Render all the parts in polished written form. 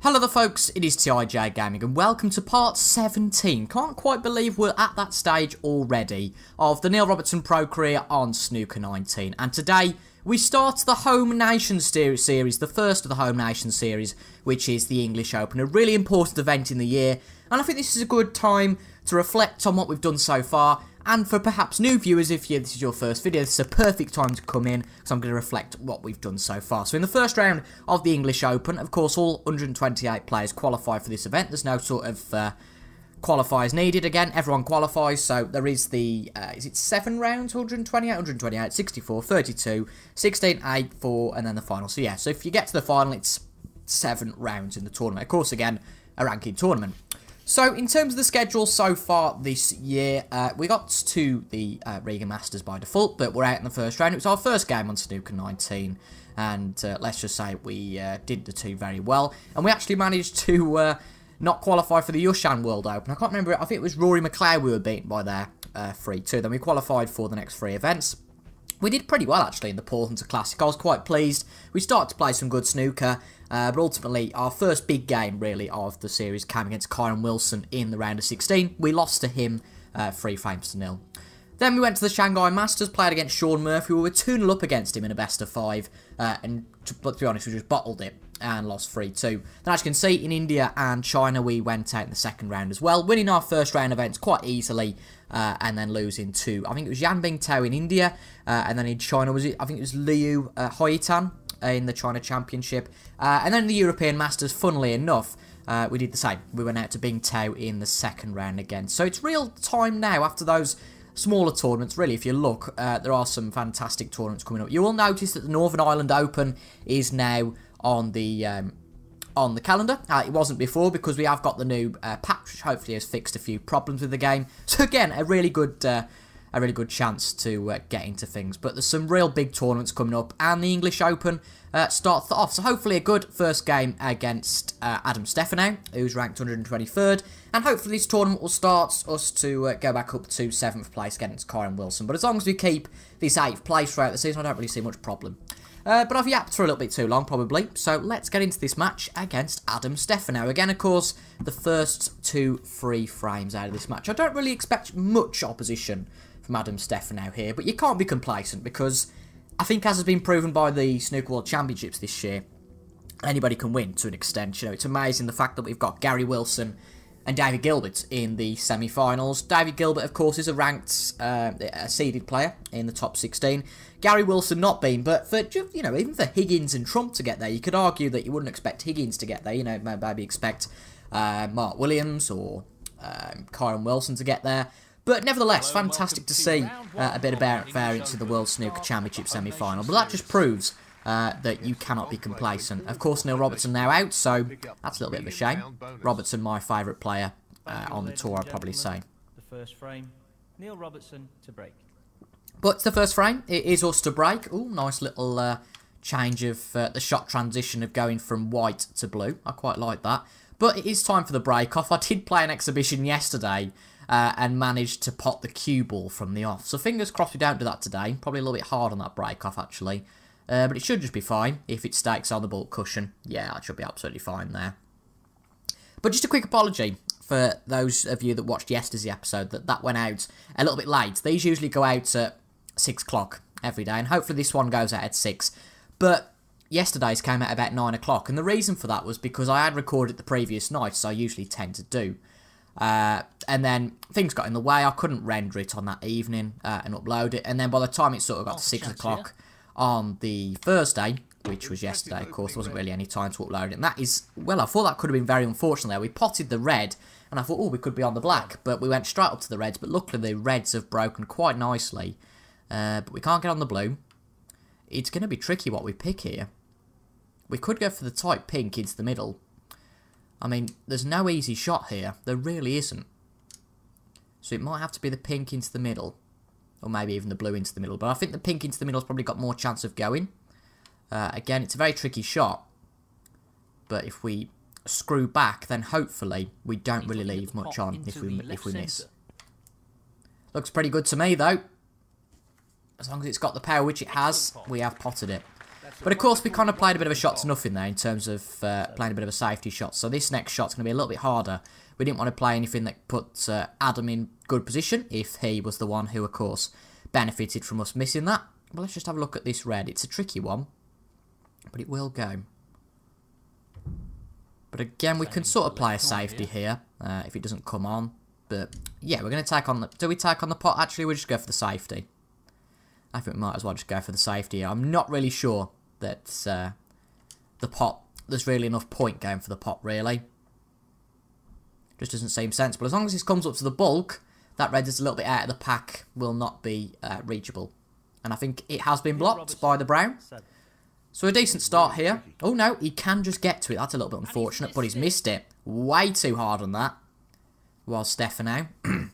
Hello there folks, it is TIJ Gaming and welcome to part 17. Can't quite believe we're at that stage already of the Neil Robertson pro career on Snooker 19. And today we start the Home Nations series, the first of the Home Nations series, which is the English Open, a really important event in the year. And I think this is a good time to reflect on what we've done so far. And for perhaps new viewers, if this is your first video, this is a perfect time to come in, because I'm going to reflect what we've done so far. So in the first round of the English Open, of course, all 128 players qualify for this event. There's no sort of qualifiers needed. Again, everyone qualifies, so there is the, is it 7 rounds, 128, 64, 32, 16, 8, 4, and then the final. So yeah, so if you get to the final, it's 7 rounds in the tournament. Of course, again, a ranking tournament. So, in terms of the schedule so far this year, we got to the Riga Masters by default, but we're out in the first round. It was our first game on Snooker 19, and let's just say we did the two very well. And we actually managed to not qualify for the Yushan World Open. I can't remember, I think it was Rory McLeod we were beaten by there 3-2. Then we qualified for the next 3 events. We did pretty well, actually, in the Portland Classic. I was quite pleased. We started to play some good snooker, but ultimately, our first big game, really, of the series came against Kyron Wilson in the round of 16. We lost to him 3 frames to 0. Then we went to the Shanghai Masters, played against Sean Murphy. We were 2-0 up against him in a best of 5, and to be honest, we just bottled it and lost 3-2. Then, as you can see, in India and China, we went out in the second round as well, winning our first round events quite easily, and then losing to, I think it was Yan Bingtao in India, and then in China, I think it was Liu Hoitan in the China Championship, and then in the European Masters, funnily enough, we did the same. We went out to Bingtao in the second round again. So it's real time now after those smaller tournaments. Really, if you look, there are some fantastic tournaments coming up. You will notice that the Northern Ireland Open is now on the calendar. It wasn't before because we have got the new patch, which hopefully has fixed a few problems with the game. So again, a really good chance to get into things. But there's some real big tournaments coming up, and the English Open starts off. So hopefully a good first game against Adam Stefanow, who's ranked 123rd, and hopefully this tournament will start us to go back up to 7th place against Kyron Wilson. But as long as we keep this 8th place throughout the season, I don't really see much problem. But I've yapped for a little bit too long, probably. So let's get into this match against Adam Stefanow. Again, of course, the first 2 free frames out of this match. I don't really expect much opposition from Adam Stefanow here, but you can't be complacent because I think, as has been proven by the Snooker World Championships this year, anybody can win to an extent. You know, it's amazing the fact that we've got Gary Wilson and David Gilbert in the semi-finals. David Gilbert, of course, is a ranked, a seeded player in the top 16. Gary Wilson not been, but for, you know, even for Higgins and Trump to get there, you could argue that you wouldn't expect Higgins to get there. You know, maybe expect Mark Williams or Kyron Wilson to get there. But nevertheless, fantastic to see a bit of variance in the World Snooker Championship semi-final. But that just proves that you cannot be complacent. Of course, Neil Robertson now out, so that's a little bit of a shame. Robertson, my favourite player on the tour, I'd probably say. The first frame, Neil Robertson to break. But it's the first frame. It is us to break. Oh, nice little change of the shot transition of going from white to blue. I quite like that. But it is time for the break-off. I did play an exhibition yesterday and managed to pot the cue ball from the off. So fingers crossed we don't do that today. Probably a little bit hard on that break-off, actually. But it should just be fine if it stakes on the ball cushion. Yeah, it should be absolutely fine there. But just a quick apology for those of you that watched yesterday's episode that went out a little bit late. These usually go out at 6 o'clock every day, and hopefully this one goes out at 6. But yesterday's came out about 9 o'clock, and the reason for that was because I had recorded the previous night, so I usually tend to do. And then things got in the way. I couldn't render it on that evening and upload it, and then by the time it sort of got to 6 o'clock on the Thursday, which was yesterday, of course, there wasn't really any time to upload it. And that is, well, I thought that could have been very unfortunate there. We potted the red, and I thought, oh, we could be on the black, but we went straight up to the reds, but luckily the reds have broken quite nicely. But we can't get on the blue. It's going to be tricky what we pick here. We could go for the tight pink into the middle. I mean, there's no easy shot here. There really isn't. So it might have to be the pink into the middle. Or maybe even the blue into the middle. But I think the pink into the middle has probably got more chance of going. Again, it's a very tricky shot. But if we screw back, then hopefully we don't really leave much on if we miss. Looks pretty good to me, though. As long as it's got the power, which it has, we have potted it. But of course, we kind of played a bit of a shot to nothing there in terms of playing a bit of a safety shot. So this next shot's going to be a little bit harder. We didn't want to play anything that put Adam in good position if he was the one who, of course, benefited from us missing that. But let's just have a look at this red. It's a tricky one, but it will go. But again, we can sort of play a safety here if it doesn't come on. But yeah, we're going to take on the... Do we take on the pot? Actually, we'll just go for the safety. I think we might as well just go for the safety here. I'm not really sure that the pot... There's really enough point going for the pot, really. Just doesn't seem sensible. As long as this comes up to the bulk, that red is a little bit out of the pack will not be reachable. And I think it has been blocked by the brown. So a decent start here. Oh no, he can just get to it. That's a little bit unfortunate, but he's missed it. Way too hard on that. While Stefano. And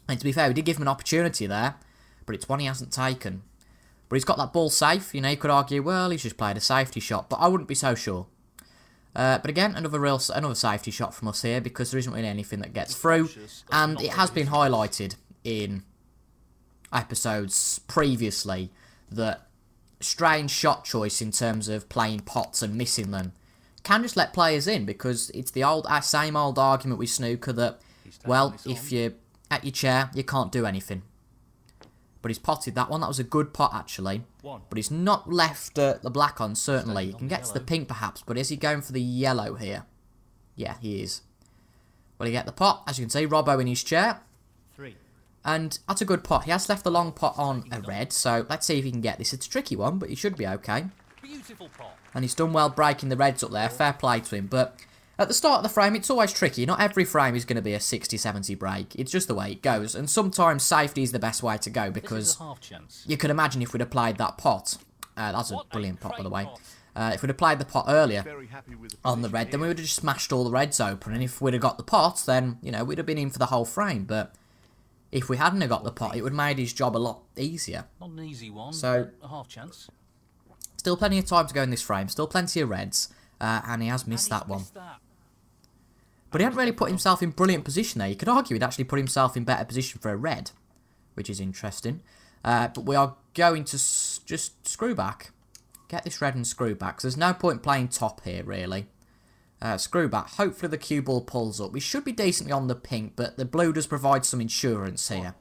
to be fair, we did give him an opportunity there, but it's one he hasn't taken. But he's got that ball safe. You know, you could argue, well, he's just played a safety shot, but I wouldn't be so sure. But again, another safety shot from us here, because there isn't really anything that gets through. And it has been highlighted in episodes previously that strange shot choice in terms of playing pots and missing them can just let players in, because it's the same old argument with snooker that, well, if you're at your chair, you can't do anything. But he's potted that one. That was a good pot, actually. But he's not left the black on, certainly. He can get to the pink, perhaps, but is he going for the yellow here? Yeah, he is. Will he get the pot? As you can see, Robbo in his chair. And that's a good pot. He has left the long pot on a red, so let's see if he can get this. It's a tricky one, but he should be okay. Beautiful pot. And he's done well breaking the reds up there. Fair play to him. But at the start of the frame, it's always tricky. Not every frame is going to be a 60-70 break. It's just the way it goes. And sometimes safety is the best way to go, because you could imagine if we'd have played that pot. That's a brilliant pot, by the way. If we'd have played the pot earlier on the red, then we would have just smashed all the reds open. And if we'd have got the pot, then, you know, we'd have been in for the whole frame. But if we hadn't have got the pot, it would have made his job a lot easier. Not an easy one, so a half chance. Still plenty of time to go in this frame. Still plenty of reds. And he has missed that one. But he hadn't really put himself in brilliant position there. You could argue he'd actually put himself in better position for a red, which is interesting. But we are going to just screw back. Get this red and screw back. Because there's no point playing top here, really. Screw back. Hopefully the cue ball pulls up. We should be decently on the pink, but the blue does provide some insurance here.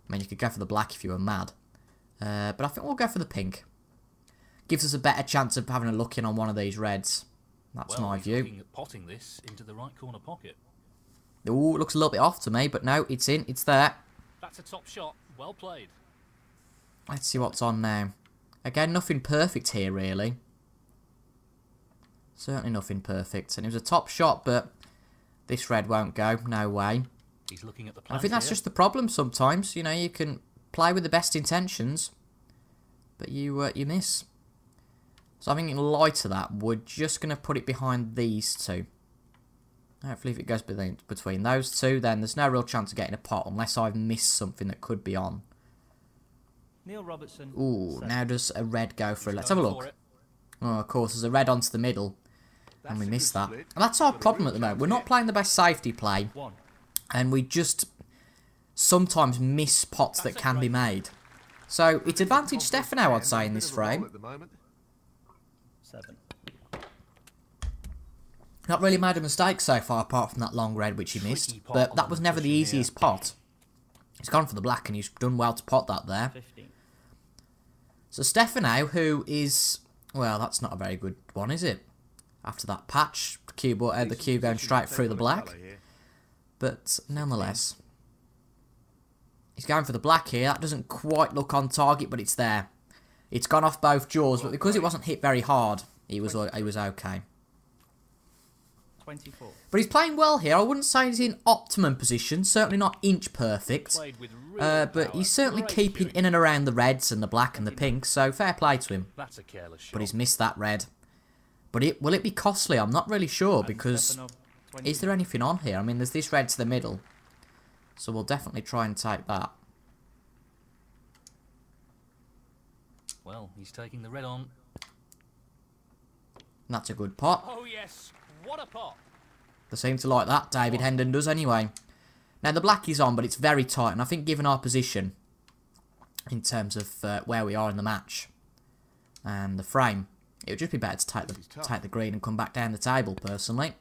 I mean, you could go for the black if you were mad. But I think we'll go for the pink. Gives us a better chance of having a look in on one of these reds. That's my view. Looking at potting this into the right corner pocket. Ooh, it looks a little bit off to me, but no, it's in. It's there. That's a top shot. Well played. Let's see what's on now. Again, nothing perfect here, really. Certainly nothing perfect. And it was a top shot, but this red won't go. No way. He's looking at the I think that's just the problem sometimes. You know, you can play with the best intentions, but you miss. So I think in light of that, we're just going to put it behind these two. Hopefully if it goes between those two, then there's no real chance of getting a pot unless I've missed something that could be on. Neil Robertson. Ooh, now does a red go for it? Let's have a look. Oh, of course, there's a red onto the middle. And we missed that. And that's our problem at the moment. We're not playing the best safety play. And we just sometimes miss pots that can be made. So it's advantage Stefano, I'd say, in this frame. Not really made a mistake so far, apart from that long red which he missed. But that was never the easiest pot. He's gone for the black and he's done well to pot that there. So Stefano, who is... Well, that's not a very good one, is it? After that patch, the cue going straight through the black. But nonetheless, he's going for the black here. That doesn't quite look on target, but it's there. It's gone off both jaws, but because it wasn't hit very hard, he was okay. 24. But he's playing well here. I wouldn't say he's in optimum position. Certainly not inch perfect. But he's certainly keeping in and around the reds and the black and the pink. So fair play to him. That's a careless shot. But he's missed that red. But will it be costly? I'm not really sure, because is there anything on here? I mean, there's this red to the middle. So we'll definitely try and take that. Well, he's taking the red on. And that's a good pot. Oh yes, what a pot. They seem to like that. David Hendon does anyway. Now the black is on, but it's very tight. And I think given our position, in terms of where we are in the match, the frame. It would just be better to take the green and come back down the table, personally.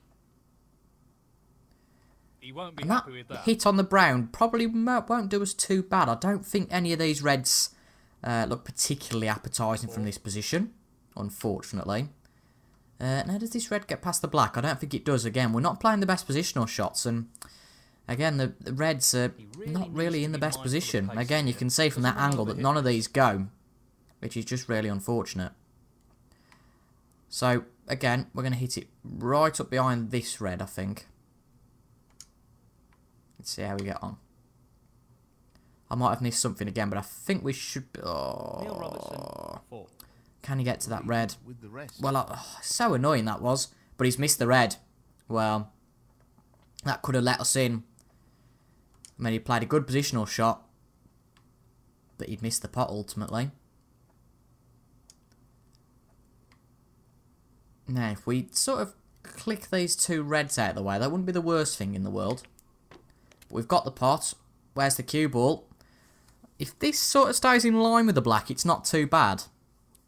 He won't be And that happy with that. hit on the brown probably won't do us too bad. I don't think any of these reds look particularly appetising from this position, unfortunately. Now, does this red get past the black? I don't think it does. Again, we're not playing the best positional shots, and again, the reds are not really in the best position. Again, you can see from that angle that none of these go, which is just really unfortunate. So, again, we're going to hit it right up behind this red, I think. Let's see how we get on. I might have missed something again, but I think we should be... Neil Robertson, 4. Can he get to that red? Well, so annoying that was. But he's missed the red. Well, that could have let us in. I mean, he played a good positional shot. But he'd missed the pot ultimately. Now, if we sort of click these two reds out of the way, that wouldn't be the worst thing in the world. But we've got the pot. Where's the cue ball? If this sort of stays in line with the black, it's not too bad.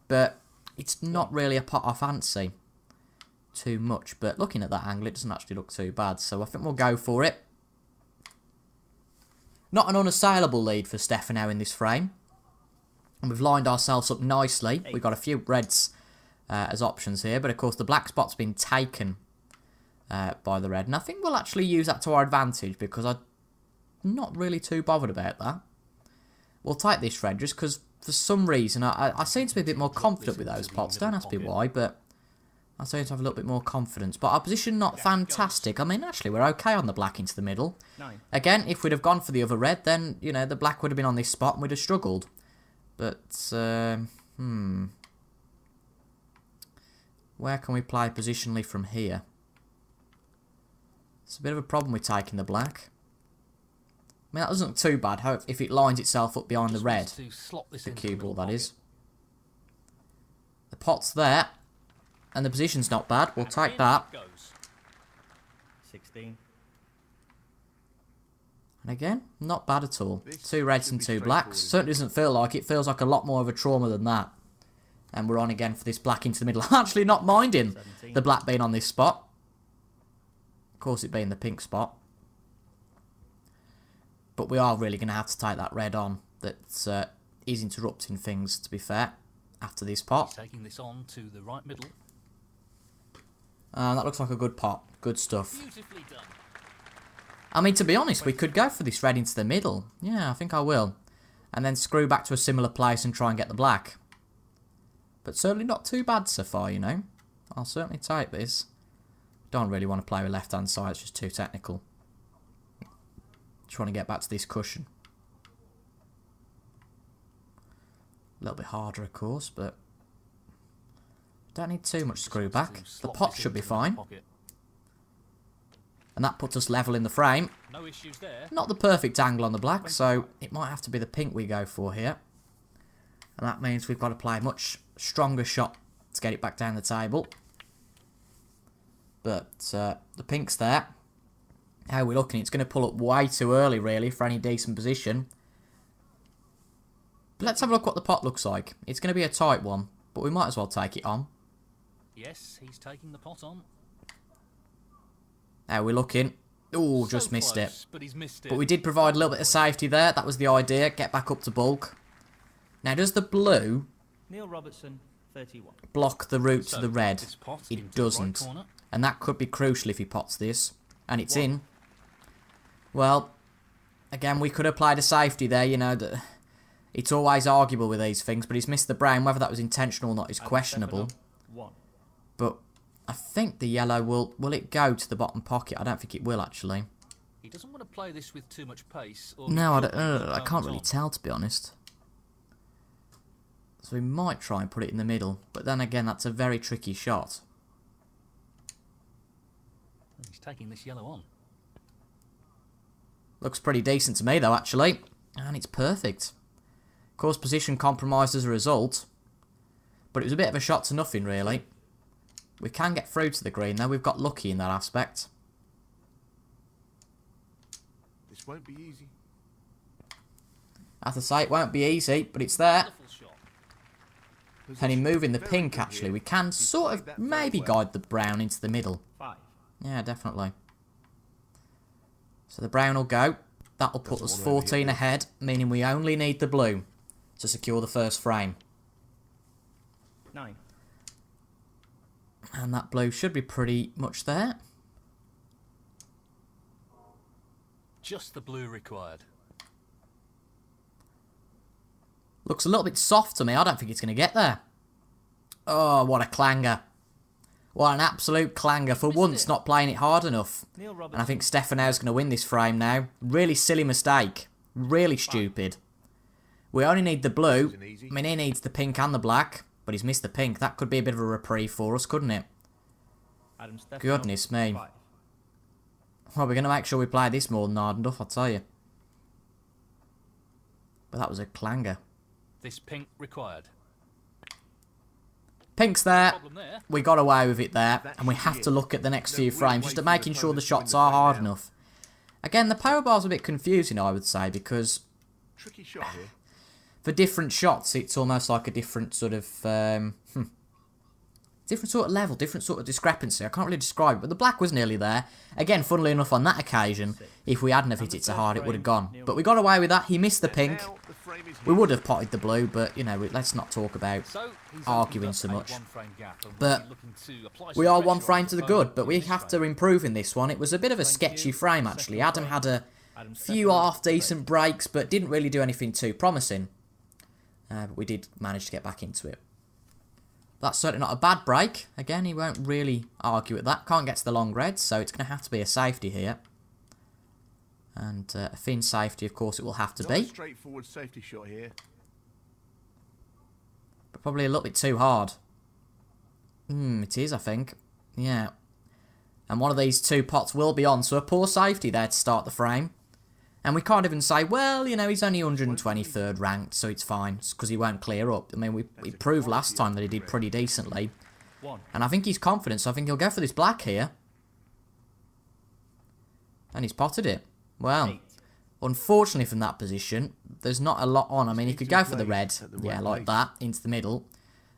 But it's not really a pot I fancy too much. But looking at that angle, it doesn't actually look too bad. So I think we'll go for it. Not an unassailable lead for Stefano in this frame. And we've lined ourselves up nicely. We've got a few reds as options here. But of course, the black spot's been taken by the red. And I think we'll actually use that to our advantage because I'm not really too bothered about that. We'll take this red just because for some reason I seem to be a bit more confident with those pots. Don't ask me why, but I seem to have a little bit more confidence. But our position not fantastic. I mean, actually, we're okay on the black into the middle. Again, if we'd have gone for the other red, then, you know, the black would have been on this spot and we'd have struggled. But, where can we play positionally from here? It's a bit of a problem with taking the black. I mean, that doesn't look too bad if it lines itself up behind the red. The cue ball, that is. The pot's there. And the position's not bad. We'll take that. 16. And again, not bad at all. Two reds and two blacks. Certainly doesn't feel like it. Feels like a lot more of a trauma than that. And we're on again for this black into the middle. Actually not minding 17. The black being on this spot. Of course, it being the pink spot. But we are really going to have to take that red on. That is interrupting things, to be fair, after this pot. Taking this on to the right middle. That looks like a good pot. Good stuff. Beautifully done. I mean, to be honest, we could go for this red into the middle. Yeah, I think I will. And then screw back to a similar place and try and get the black. But certainly not too bad so far, you know. I'll certainly take this. Don't really want to play with left-hand side. It's just too technical. Trying to get back to this cushion. A little bit harder, of course, but don't need too much screw back. The pot should be fine. And that puts us level in the frame. No issues there. Not the perfect angle on the black, so it might have to be the pink we go for here. And that means we've got to play a much stronger shot to get it back down the table. But the pink's there. How are we looking? It's going to pull up way too early, really, for any decent position. But let's have a look what the pot looks like. It's going to be a tight one, but we might as well take it on. Yes, he's taking the pot on. How are we looking? Oh, So just missed close, it. But he's missed it. But we did provide a little bit of safety there. That was the idea. Get back up to bulk. Now, does the blue Neil Robertson, 31. block the route to So, the red? this pot It into the right doesn't. corner. And that could be crucial if he pots this. And it's in. Well, again, we could have played a safety there, you know. It's always arguable with these things, but he's missed the brown. Whether that was intentional or not is questionable. 1. But I think the yellow will it go to the bottom pocket? I don't think it will, actually. He doesn't want to play this with too much pace. Or No, he could put the I can't opponent really on. tell, to be honest. So we might try and put it in the middle. But then again, that's a very tricky shot. He's taking this yellow on. Looks pretty decent to me, though, actually. And it's perfect. Of course, position compromised as a result. But it was a bit of a shot to nothing, really. We can get through to the green, though. We've got lucky in that aspect. This won't be easy. I have to say, it won't be easy, but it's there. Wonderful shot. And in moving the pink, actually, we can sort of maybe guide the brown into the middle. 5. Yeah, definitely. So the brown will go. That'll put us 14 ahead, meaning we only need the blue to secure the first frame. 9. And that blue should be pretty much there. Just the blue required. Looks a little bit soft to me. I don't think it's going to get there. Oh, what a clanger. What an absolute clanger. For once, not playing it hard enough. Neil Robertson. And I think Stefano's going to win this frame now. Really silly mistake. Really stupid. We only need the blue. I mean, he needs the pink and the black. But he's missed the pink. That could be a bit of a reprieve for us, couldn't it? Adam Stefano, Goodness me. 5. Well, we're going to make sure we play this more than hard enough, I'll tell you. But that was a clanger. This pink required. Pink's there. Problem there. We got away with it there. And we have to look at the next few frames just at making sure the shots are hard enough. Again, the power bar's a bit confusing, I would say, because Tricky shot here. for different shots, it's almost like a different sort of different sort of level, different sort of discrepancy. I can't really describe it, but the black was nearly there. Again, funnily enough, on that occasion, if we hadn't have hit it so hard, it would have gone. But we got away with that. He missed the pink. Now the frame is We here. would have potted the blue, but, you know, let's not talk about So he's arguing opened so up a much. one-frame gap and But will be looking to apply we some are one pressure frame on to the the good, opponent but we in this have to frame. improve in this one. It was a bit of a sketchy frame, actually. Adam had a few half-decent breaks, but didn't really do anything too promising. But we did manage to get back into it. That's certainly not a bad break. Again, he won't really argue at that. Can't get to the long reds, so it's going to have to be a safety here. And a thin safety, of course, it will have to Not a be. straightforward safety shot here. But probably a little bit too hard. It is, I think. Yeah. And one of these two pots will be on, so a poor safety there to start the frame. And we can't even say, well, you know, he's only 123rd ranked, so it's fine, because he won't clear up. I mean, we proved last time that he did pretty decently. 1. And I think he's confident, so I think he'll go for this black here. And he's potted it. Well, 8. unfortunately from that position, there's not a lot on. I mean, he could go for the red, yeah, like that, into the middle,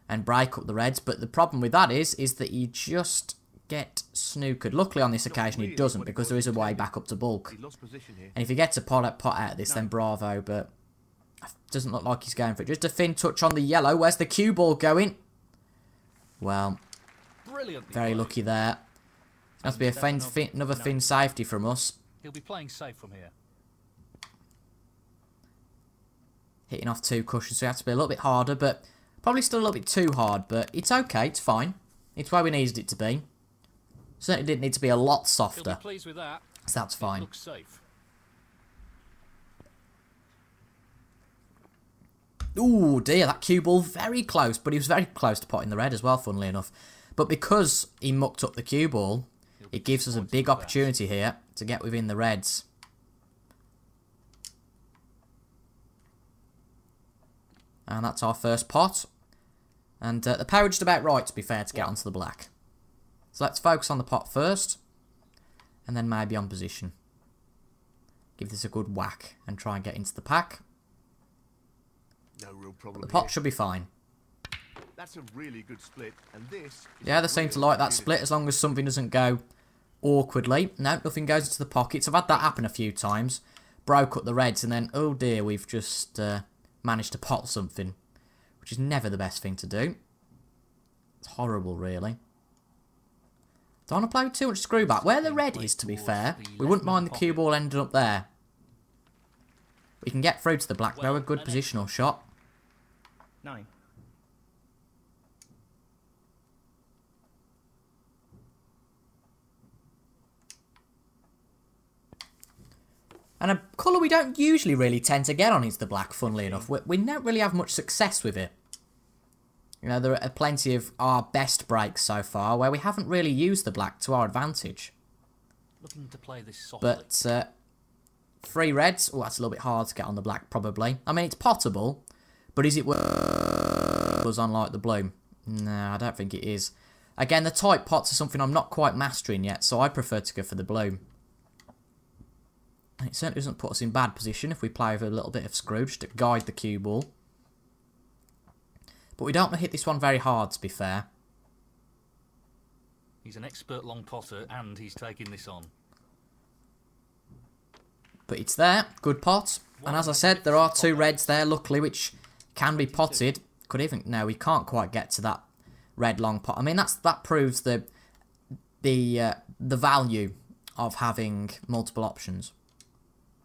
and break up the reds. But the problem with that is that you just get snookered. Luckily on this occasion he doesn't, because there is a way back up to bulk. He lost position here. And if he gets a pot out of this, then bravo, but doesn't look like he's going for it. Just a thin touch on the yellow. Where's the cue ball going? Well, Brilliantly very played. lucky there. Has to be a another thin safety from us. He'll be playing safe from here. Hitting off 2 cushions, so it has to be a little bit harder, but probably still a little bit too hard, but it's okay, it's fine. It's where we needed it to be. Certainly didn't need to be a lot He'll softer, be pleased with that. so that's It fine. looks safe. Ooh, dear, that cue ball very close, but he was very close to potting the red as well, funnily enough. But because he mucked up the cue ball, it gives us a big opportunity here to get within the reds. And that's our first pot. And the power just about right, to be fair, to get onto the black. So let's focus on the pot first, and then maybe on position. Give this a good whack and try and get into the pack. No real problem The pot here. should be fine. That's a really good split, and this is Yeah, a they seem to real like that opportunity. split as long as something doesn't go awkwardly. No, nothing goes into the pockets. I've had that happen a few times. Broke up the reds and then, oh dear, we've just managed to pot something. Which is never the best thing to do. It's horrible, really. Don't want to play with too much screw back. Where the red is, to be fair, we wouldn't mind the cue ball ending up there. We can get through to the black, though, a good positional shot. 9. And a colour we don't usually really tend to get on is the black, funnily enough. We don't really have much success with it. You know, there are plenty of our best breaks so far where we haven't really used the black to our advantage. Looking to play this softly. But 3 reds, oh, that's a little bit hard to get on the black, probably. I mean, it's potable, but is it worth us unlike the blue? No, I don't think it is. Again, the tight pots are something I'm not quite mastering yet, so I prefer to go for the blue. And it certainly doesn't put us in bad position if we play with a little bit of screw just to guide the cue ball. But we don't want to hit this one very hard, to be fair. He's an expert long potter, and he's taking this on. But it's there. Good pot. And as I said, there are 2 reds there, luckily, which can be potted. Could even... No, we can't quite get to that red long pot. I mean, that proves the value of having multiple options.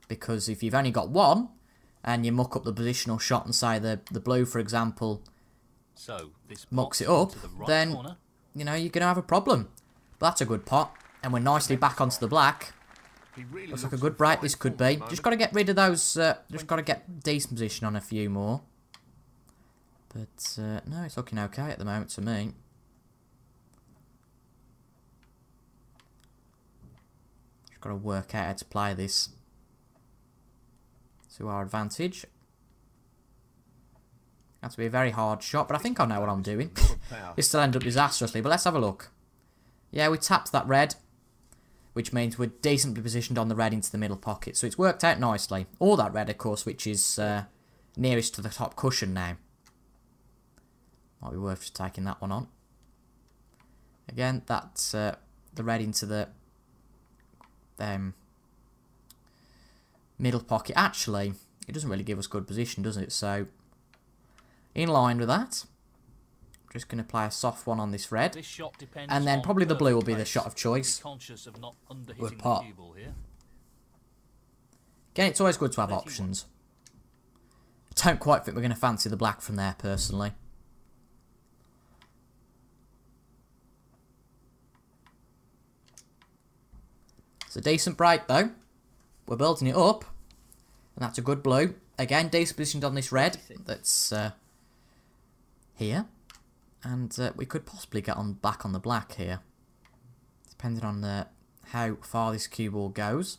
Because if you've only got one, and you muck up the positional shot and say the blue, for example, so this mucks it up, then, you know, you're going to have a problem. But that's a good pot. And we're nicely back onto the black. Really Looks like a good break this could be. Just got to get rid of those, just got to get decent position on a few more. But, no, it's looking okay at the moment to me. Just got to work out how to play this to our advantage. That's to be a very hard shot, but I think I know what I'm doing. This will end up disastrously, but let's have a look. Yeah, we tapped that red, which means we're decently positioned on the red into the middle pocket. So it's worked out nicely. Or that red, of course, which is nearest to the top cushion now. Might be worth just taking that one on. Again, that's the red into the middle pocket. Actually, it doesn't really give us good position, does it? So, in line with that, just going to play a soft one on this red. This shot depends and then on probably the blue will be the pace. shot of choice. Be conscious of not underhitting Good the pot. cue ball here. Again, it's always good to have options. I don't quite think we're going to fancy the black from there, personally. It's a decent break, though. We're building it up. And that's a good blue. Again, decent positioned on this red. That's here. And we could possibly get on back on the black here. Depending on how far this cue ball goes.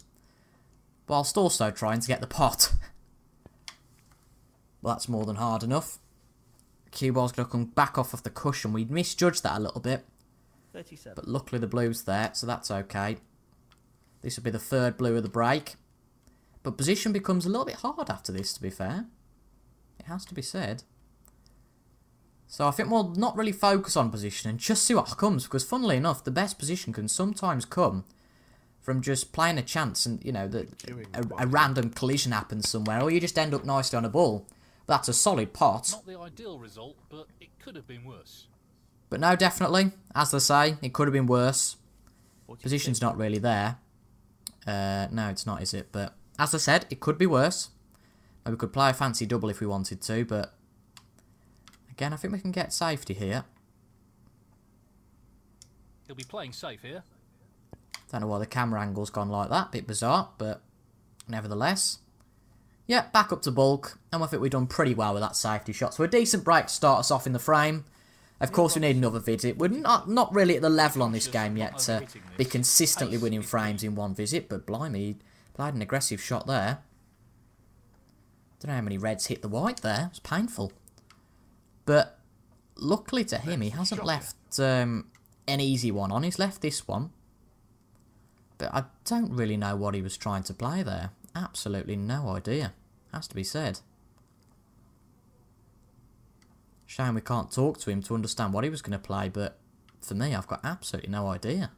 Whilst also trying to get the pot. Well, that's more than hard enough. Cue ball's going to come back off of the cushion. We misjudged that a little bit. 37. But luckily the blue's there, so that's okay. This will be the 3rd blue of the break. But position becomes a little bit hard after this, to be fair. It has to be said. So I think we'll not really focus on position and just see what comes. Because funnily enough, the best position can sometimes come from just playing a chance and, you know, a random collision happens somewhere. Or you just end up nicely on a ball. But that's a solid pot. Not the ideal result, but it could have been worse. But no, definitely. As they say, it could have been worse. Position's not really there. No, it's not, is it? But as I said, it could be worse. Maybe we could play a fancy double if we wanted to, but again, I think we can get safety here. He'll be playing safe here. Don't know why the camera angle's gone like that. Bit bizarre, but nevertheless. Yeah, back up to bulk, and I think we've done pretty well with that safety shot. So a decent break to start us off in the frame. Of course, we need another visit. We're not really at the level on this game yet to be consistently winning frames in one visit, but blimey, he played an aggressive shot there. Don't know how many reds hit the white there. It's painful. But luckily to him, he hasn't left an easy one on. He's left this one. But I don't really know what he was trying to play there. Absolutely no idea. Has to be said. Shame we can't talk to him to understand what he was going to play, but for me, I've got absolutely no idea.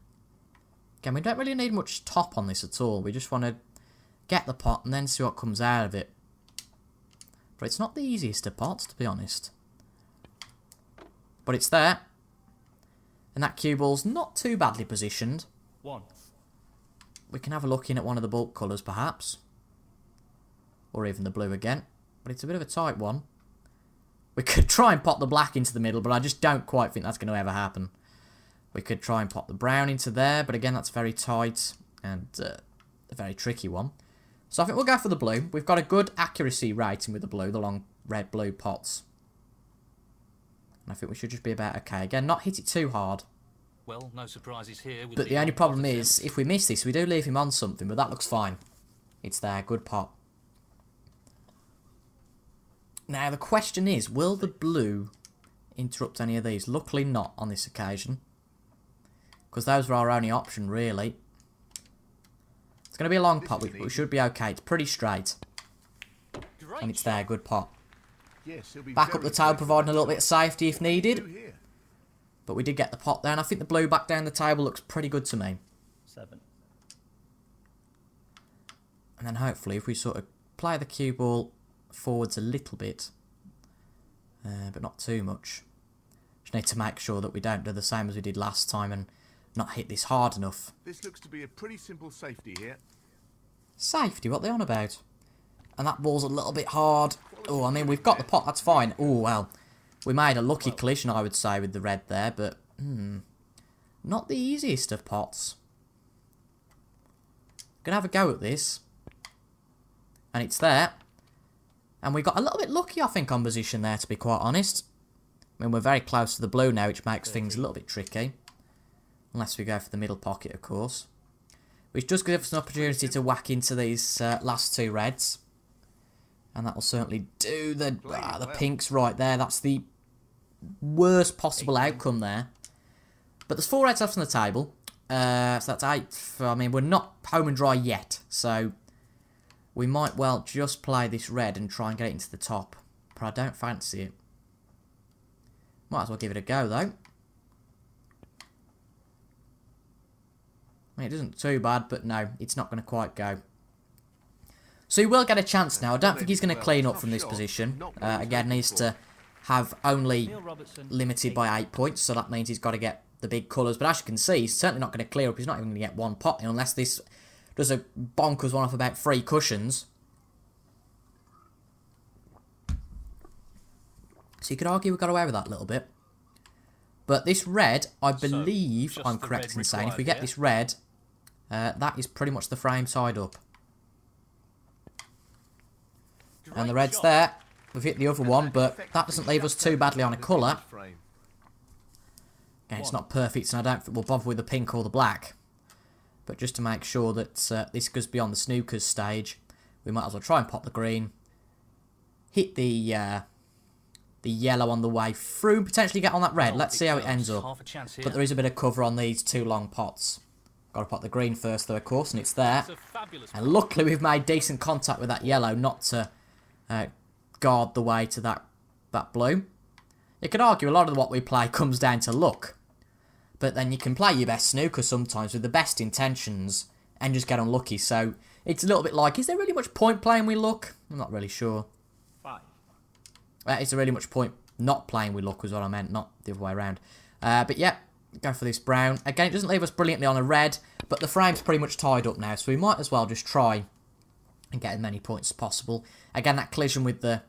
Again, we don't really need much top on this at all. We just want to get the pot and then see what comes out of it. But it's not the easiest of pots, to be honest. But it's there. And that cue ball's not too badly positioned. 1. We can have a look in at one of the bulk colours, perhaps. Or even the blue again. But it's a bit of a tight one. We could try and pop the black into the middle, but I just don't quite think that's going to ever happen. We could try and pop the brown into there, but again, that's very tight and a very tricky one. So I think we'll go for the blue. We've got a good accuracy rating with the blue, the long red-blue pots. And I think we should just be about okay. Again, not hit it too hard. Well, no surprises here. But the only problem is, if we miss this, we do leave him on something, but that looks fine. It's there, good pot. Now, the question is, will the blue interrupt any of these? Luckily not on this occasion. Because those were our only option, really. It's going to be a long pot, but we should be okay. It's pretty straight. And it's there, good pot. Yes, he'll be Back up very the table, careful. providing a little bit of safety if What do you needed. do here? But we did get the pot there, and I think the blue back down the table looks pretty good to me. 7. And then hopefully if we sort of play the cue ball forwards a little bit, but not too much. Just need to make sure that we don't do the same as we did last time and not hit this hard enough. This looks to be a pretty simple safety here. Safety, what are they on about? And that ball's a little bit hard. Oh, I mean, we've got the pot, that's fine. Oh, well, we made a lucky collision, I would say, with the red there, but, not the easiest of pots. Gonna have a go at this. And it's there. And we got a little bit lucky, I think, on position there, to be quite honest. I mean, we're very close to the blue now, which makes things a little bit tricky. Unless we go for the middle pocket, of course. Which does give us an opportunity to whack into these last two reds. And that will certainly do the pinks right there. That's the worst possible outcome there. But there's 4 reds left on the table. So that's 8. I mean, we're not home and dry yet. So we might well just play this red and try and get it into the top. But I don't fancy it. Might as well give it a go, though. I mean, it isn't too bad, but no, it's not going to quite go. So he will get a chance now. I don't think he's going to clean up from this position. Again, needs to have only limited by 8 points, so that means he's got to get the big colours. But as you can see, he's certainly not going to clear up. He's not even going to get one pot in unless this does a bonkers one off about 3 cushions. So you could argue we got away with that a little bit. But this red, I believe I'm correct in saying, if we get this red, that is pretty much the frame tied up. And the red's there. We've hit the other one, but that doesn't leave us too badly on a colour. Again, it's not perfect, and I don't think we'll bother with the pink or the black. But just to make sure that this goes beyond the snookers stage, we might as well try and pop the green. Hit the yellow on the way through, potentially get on that red. Let's see how it ends up. But there is a bit of cover on these 2 long pots. Got to pop the green first, though, of course, and it's there. And luckily we've made decent contact with that yellow, not to guard the way to that blue. You could argue a lot of what we play comes down to luck. But then you can play your best snooker sometimes with the best intentions and just get unlucky. So it's a little bit like, is there really much point playing with luck? I'm not really sure. 5. Is there really much point not playing with luck was what I meant, not the other way around. But yeah, go for this brown. Again, it doesn't leave us brilliantly on a red, but the frame's pretty much tied up now, so we might as well just try and get as many points as possible. Again, that collision with the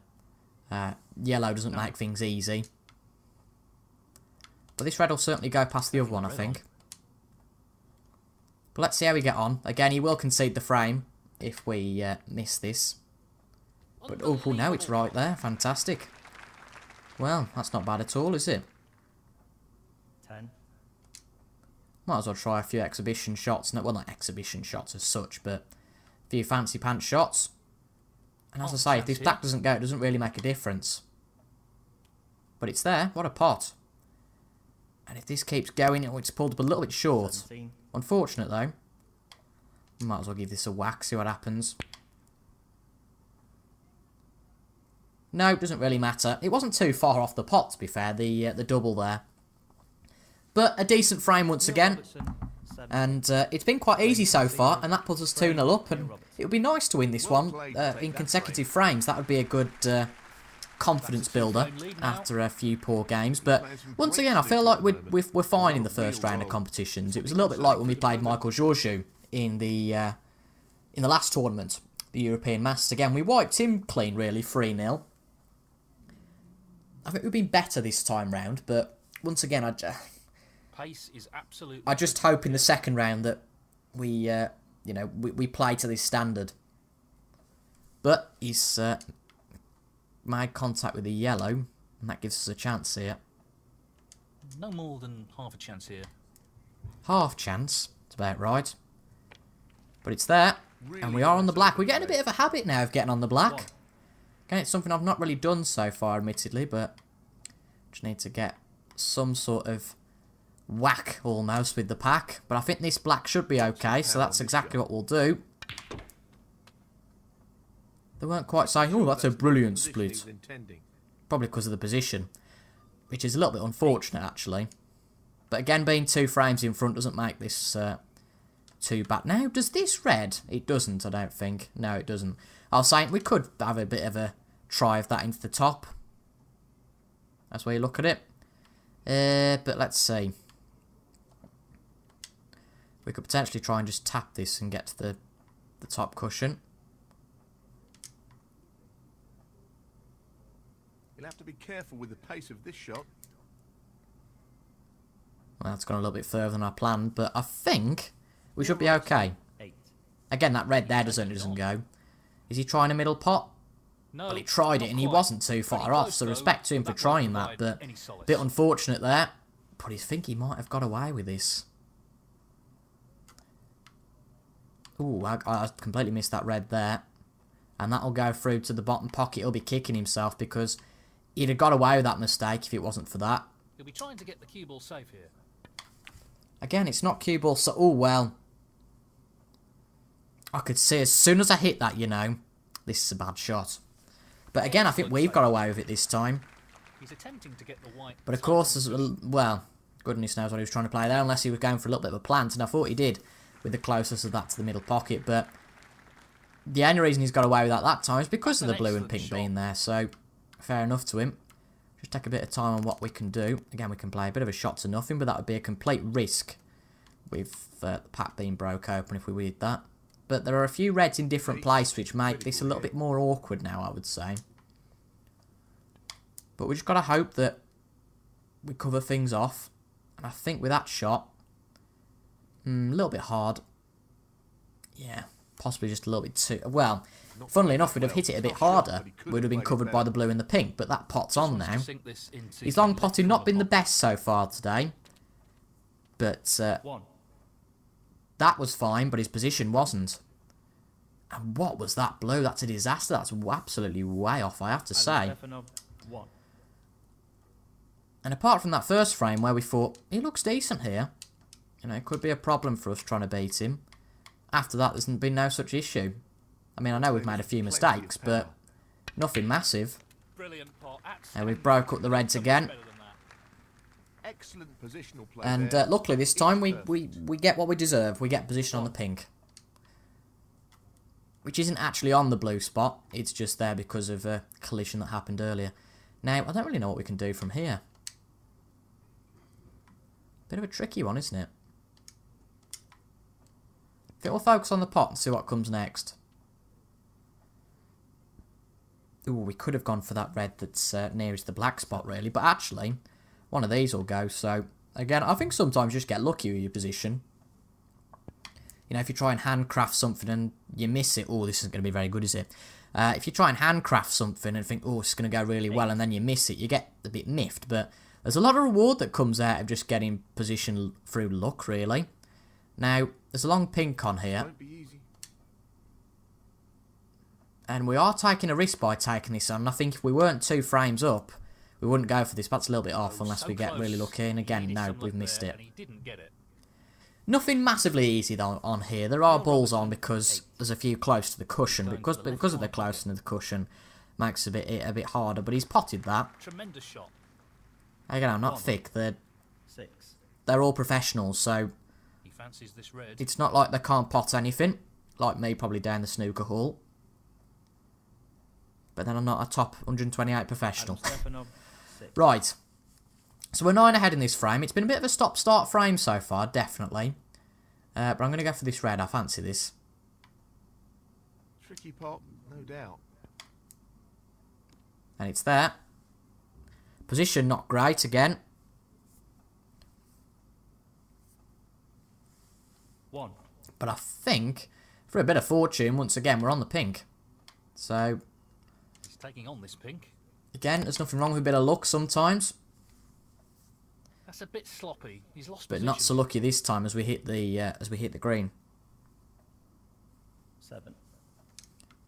yellow doesn't make things easy. But this red will certainly go past the other one, I think. But let's see how we get on. Again, he will concede the frame if we miss this. But, oh, no, it's right there. Fantastic. Well, that's not bad at all, is it? 10. Might as well try a few exhibition shots. No, well, not exhibition shots as such, but a few fancy pants shots. And as I say, if this black doesn't go, it doesn't really make a difference. But it's there. What a pot. And if this keeps going, it's pulled up a little bit short. 17. Unfortunate, though. Might as well give this a whack, see what happens. No, it doesn't really matter. It wasn't too far off the pot, to be fair, the double there. But a decent frame once again. And it's been quite easy so far, and that puts us 2-0 up. And it would be nice to win this one in consecutive frames. That would be a good confidence builder after a few poor games. But once again, I feel like we're fine in the first round of competitions. It was a little bit like when we played Michael Georgiou in the last tournament, the European Masters. Again, we wiped him clean, really, 3-0. I think we've been better this time round, but once again, Pace is absolutely. I just hope in the second round that we play to this standard. But he's made contact with the yellow, and that gives us a chance here. No more than half a chance here. Half chance, it's about right. But it's there, and we are on the black. We're getting a bit of a habit now of getting on the black. Again, it's something I've not really done so far, admittedly, but just need to get some sort of whack almost with the pack. But I think this black should be okay, so that's exactly what we'll do. They weren't quite saying, oh, that's a brilliant split. Probably because of the position, which is a little bit unfortunate, actually. But again, being 2 frames in front doesn't make this too bad. Now, does this red? It doesn't, I don't think. No, it doesn't. I was saying we could have a bit of a try of that into the top. That's where you look at it. But let's see. We could potentially try and just tap this and get to the top cushion. You'll have to be careful with the pace of this shot. Well, that's gone a little bit further than I planned, but I think we should be okay. 8. Again, that red there doesn't go. Is he trying a middle pot? No, Well, he tried it and he wasn't too far off, so respect to him for trying that, but a bit unfortunate there. But I think he might have got away with this. Ooh, I completely missed that red there. And that'll go through to the bottom pocket. He'll be kicking himself because he'd have got away with that mistake if it wasn't for that. He'll be trying to get the cue ball safe here. Again, it's not cue ball, so... Oh, well. I could see as soon as I hit that, you know, this is a bad shot. But again, I think we've got away with it this time. He's attempting to get the white. But of course, well, goodness knows what he was trying to play there, unless he was going for a little bit of a plant, and I thought he did with the closeness of that to the middle pocket. But the only reason he's got away with that time is because of the blue and pink being there, so fair enough to him. Just take a bit of time on what we can do. Again, we can play a bit of a shot to nothing, but that would be a complete risk with the pack being broke open if we did that. But there are a few reds in different places which make this a little bit more awkward now, I would say. But we just got to hope that we cover things off. And I think with that shot, a little bit hard. Yeah, possibly just a little bit too... Well, funnily enough, we'd have hit it a bit harder. We'd have been covered by the blue and the pink, but that pot's on now. His long potting not been the best so far today. But 1. that was fine, but his position wasn't. And what was that blue? That's a disaster. That's absolutely way off, I have to say. 1. And apart from that first frame where we thought, he looks decent here. You know, it could be a problem for us trying to beat him. After that, there's been no such issue. I mean, I know we've made a few mistakes, but nothing massive. Brilliant pot. And we broke up the reds again. Excellent positional play And there. luckily this time we get what we deserve. We get position on the pink. Which isn't actually on the blue spot. It's just there because of a collision that happened earlier. Now, I don't really know what we can do from here. Bit of a tricky one, isn't it? I think we'll focus on the pot and see what comes next. Ooh, we could have gone for that red that's nearest the black spot, really. But actually, one of these will go. So, again, I think sometimes you just get lucky with your position. You know, if you try and handcraft something and you miss it, oh, this isn't going to be very good, is it? If you try and handcraft something and think, oh, it's going to go really well, and then you miss it, you get a bit miffed. But there's a lot of reward that comes out of just getting position through luck, really. Now, there's a long pink on here. Won't be easy. And we are taking a risk by taking this on. I think if we weren't 2 frames up, we wouldn't go for this. That's a little bit off unless we get really lucky. And again, no, we've missed it. He didn't get it. Nothing massively easy though on here. There are balls on because there's a few close to the cushion. Because of the closeness of the cushion, makes it a bit harder. But he's potted that. Tremendous shot. Again, I'm not thick. 6. They're all professionals, so He fancies this red. it's not like they can't pot anything. Like me, probably down the snooker hall. But then I'm not a top 128 professional. 6. Right. So we're 9 ahead in this frame. It's been a bit of a stop-start frame so far, definitely. But I'm going to go for this red. I fancy this. Tricky pot, no doubt. And it's there. Position not great again. 1. But I think, for a bit of fortune, once again, we're on the pink. So, He's taking on this pink. again, there's nothing wrong with a bit of luck sometimes. That's a bit sloppy. He's lost But position. not so lucky this time as we hit the green. 7.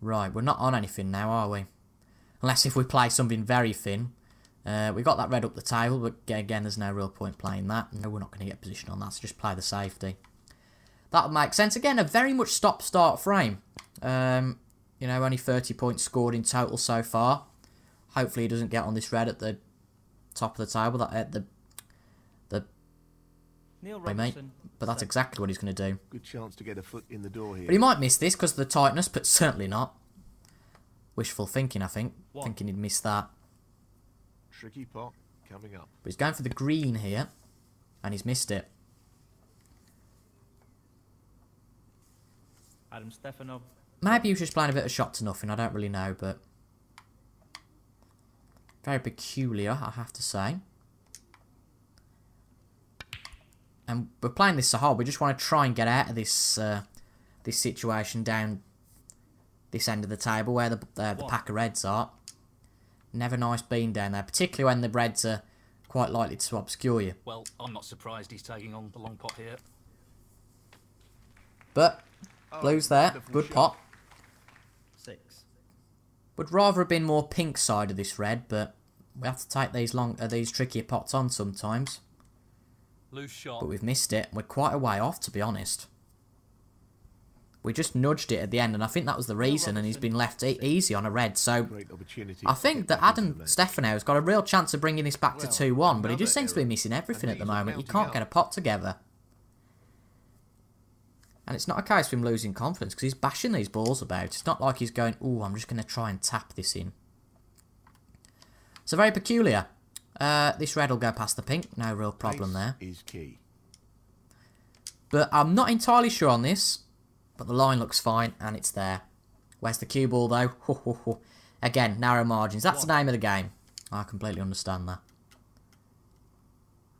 Right, we're not on anything now, are we? Unless if we play something very thin. We got that red up the table, but again, there's no real point playing that. No, we're not going to get position on that, so just play the safety. That would make sense. Again, a very much stop-start frame. You know, only 30 points scored in total so far. Hopefully he doesn't get on this red at the top of the table. That at the Neil Wait, mate. Robertson. But that's exactly what he's going to do. Good chance to get a foot in the door here. But he might miss this because of the tightness, but certainly not. Wishful thinking, I think. One. Thinking he'd miss that. Tricky pot coming up. But he's going for the green here. And he's missed it. Adam Stefanov. Maybe he was just playing a bit of shot to nothing. I don't really know, but... Very peculiar, I have to say. And we're playing this so hard. We just want to try and get out of this this situation down this end of the table where the pack of reds are. Never nice being down there, particularly when the reds are quite likely to obscure you. Well, I'm not surprised he's taking on the long pot here. But blue's there, wonderful good shot. pot. 6. Would rather have been more pink side of this red, but we have to take these trickier pots on sometimes. Loose shot. But we've missed it. We're quite a way off, to be honest. We just nudged it at the end, and I think that was the reason, and he's been left easy on a red. So Great opportunity. I to think get that back into Adam the match. Stefano has got a real chance of bringing this back to Well, 2-1, but he just another seems to be error. missing everything And at the these are moment. You mounting can't up. get a pot together. And it's not a case of him losing confidence, because he's bashing these balls about. It's not like he's going, ooh, I'm just going to try and tap this in. So very peculiar. This red will go past the pink. No real problem Pace there. is key. But I'm not entirely sure on this. But the line looks fine, and it's there. Where's the cue ball, though? Ho, ho, ho. Again, narrow margins. That's the name of the game. I completely understand that.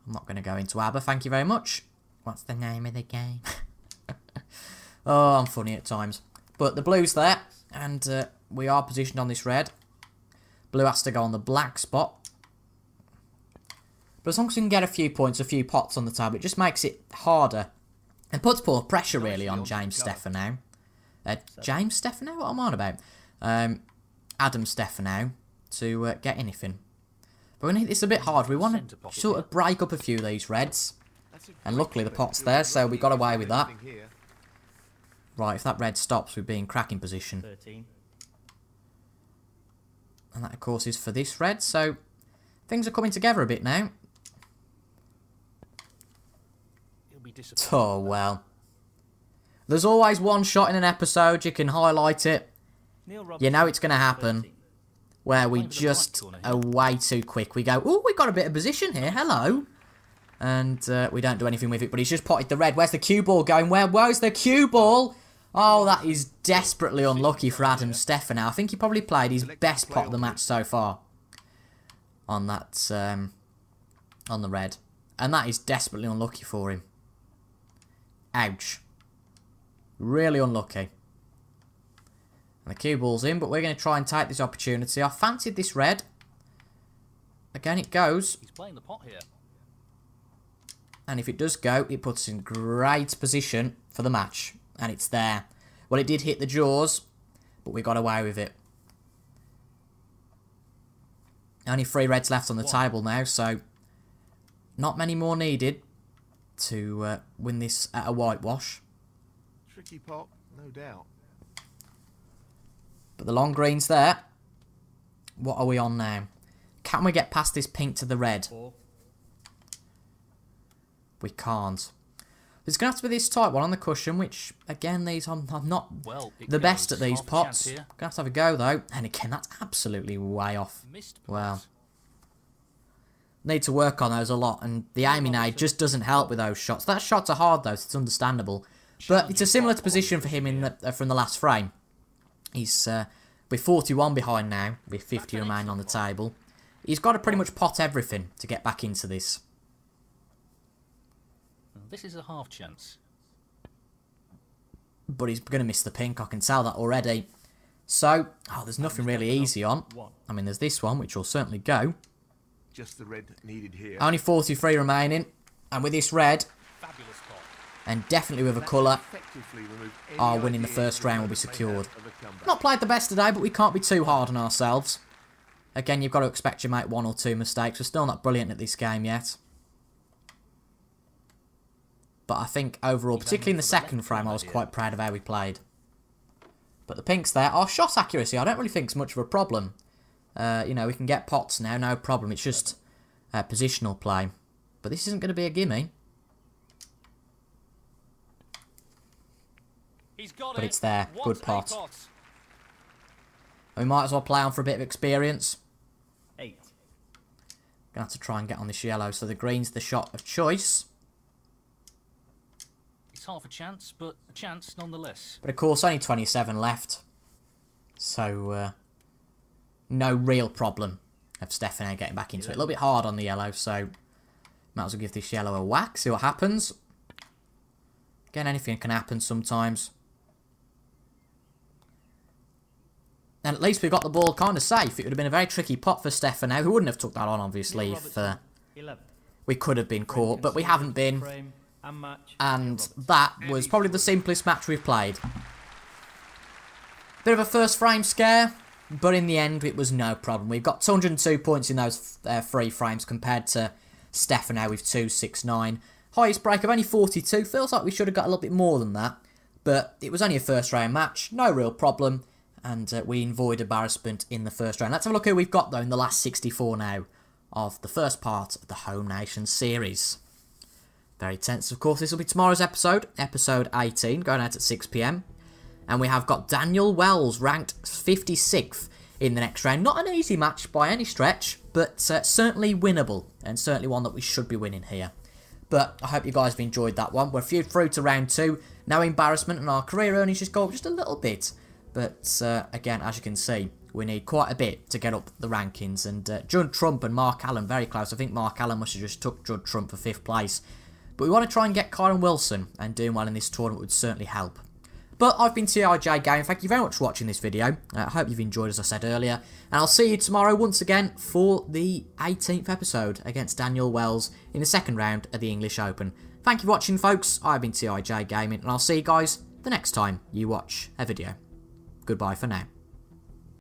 I'm not going to go into ABBA, thank you very much. What's the name of the game? Oh, I'm funny at times. But the blue's there, and we are positioned on this red. Blue has to go on the black spot. But as long as we can get a few points, a few pots on the table, it just makes it harder. And puts more pressure, really, on James Stefano. James Stefano? What am I on about? Adam Stefano to get anything. But we need this a bit hard. We want to sort of break up a few of these reds. That's a And great luckily the bet. pot's Good there, luck so we got away with that. anything here. Right, if that red stops, we'd be in cracking position. 13. And that, of course, is for this red, so things are coming together a bit now. He'll be disappointed. Oh, well. There's always one shot in an episode, you can highlight it. Neil Robertson. You know it's going to happen. 13. Where we Playing with the just right corner are here. way too quick. We go, oh, we got a bit of position here, hello. And we don't do anything with it, but he's just potted the red. Where's the cue ball going? Where's the cue ball? Oh, that is desperately unlucky for Adam Stefano. I think he probably played his best pot of the match so far. On that, on the red. And that is desperately unlucky for him. Ouch. Really unlucky. And the cue ball's in, but we're going to try and take this opportunity. I fancied this red. Again, it goes. He's playing the pot here. And if it does go, it puts us in great position for the match. And it's there. Well, it did hit the jaws, but we got away with it. Only 3 reds left on the table now, so not many more needed to win this at a whitewash. Tricky pot, no doubt. But the long green's there. What are we on now? Can we get past this pink to the red? 4. We can't. There's going to have to be this tight one on the cushion, which, again, these I'm not Well, it the best goes. at these Half a pots. chance Going here. to have to have a go, though. And again, that's absolutely way off. Missed pot. Well, need to work on those a lot, and the aiming aid just doesn't help with those shots. That shots are hard, though, so it's understandable. But it's a similar position for him in the, from the last frame. He's with 41 behind now, with 50 remaining on the table. He's got to pretty much pot everything to get back into this. This is a half chance. But he's going to miss the pink, I can tell that already. So, there's nothing really easy on. 1. I mean, there's this one, which will certainly go. Just the red needed here. Only 43 remaining. And with this red, Fabulous pot. and definitely with a That colour, effectively removed any our win in the idea first that round will be they had secured. of a comeback. not played the best today, but we can't be too hard on ourselves. Again, you've got to expect you make 1 or 2 mistakes. We're still not brilliant at this game yet. But I think overall, particularly in the second frame, I was quite proud of how we played. But the pinks there, our shot accuracy, I don't really think is much of a problem. You know, we can get pots now, no problem. It's just positional play. But this isn't going to be a gimme. But it's there. Good pot. And we might as well play on for a bit of experience. 8. Gonna have to try and get on this yellow, so the green's the shot of choice. It's half a chance, but a chance nonetheless. But of course, only 27 left. So, no real problem of Stefano getting back into it. A little bit hard on the yellow, so might as well give this yellow a whack, see what happens. Again, anything can happen sometimes. And at least we got the ball kind of safe. It would have been a very tricky pot for Stefano, who wouldn't have took that on, obviously, if we could have been caught. But we haven't been. And that was probably the simplest match we've played. Bit of a first frame scare, but in the end, it was no problem. We've got 202 points in those 3 frames compared to Stefano with 269. Highest break of only 42. Feels like we should have got a little bit more than that. But it was only a first round match. No real problem. And we avoid embarrassment in the first round. Let's have a look who we've got, though, in the last 64 now of the first part of the Home Nation series. Very tense, of course. This will be tomorrow's episode, episode 18, going out at 6 PM. And we have got Daniel Wells, ranked 56th in the next round. Not an easy match by any stretch, but certainly winnable, and certainly one that we should be winning here. But I hope you guys have enjoyed that one. We're through to round 2. No embarrassment, and our career earnings just go up just a little bit. But, again, as you can see, we need quite a bit to get up the rankings. And Judd Trump and Mark Allen, very close. I think Mark Allen must have just took Judd Trump for 5th place. But we want to try and get Kyron Wilson, and doing well in this tournament would certainly help. But I've been TIJ Gaming. Thank you very much for watching this video. I hope you've enjoyed, as I said earlier. And I'll see you tomorrow once again for the 18th episode against Daniel Wells in the second round of the English Open. Thank you for watching, folks. I've been TIJ Gaming, and I'll see you guys the next time you watch a video. Goodbye for now.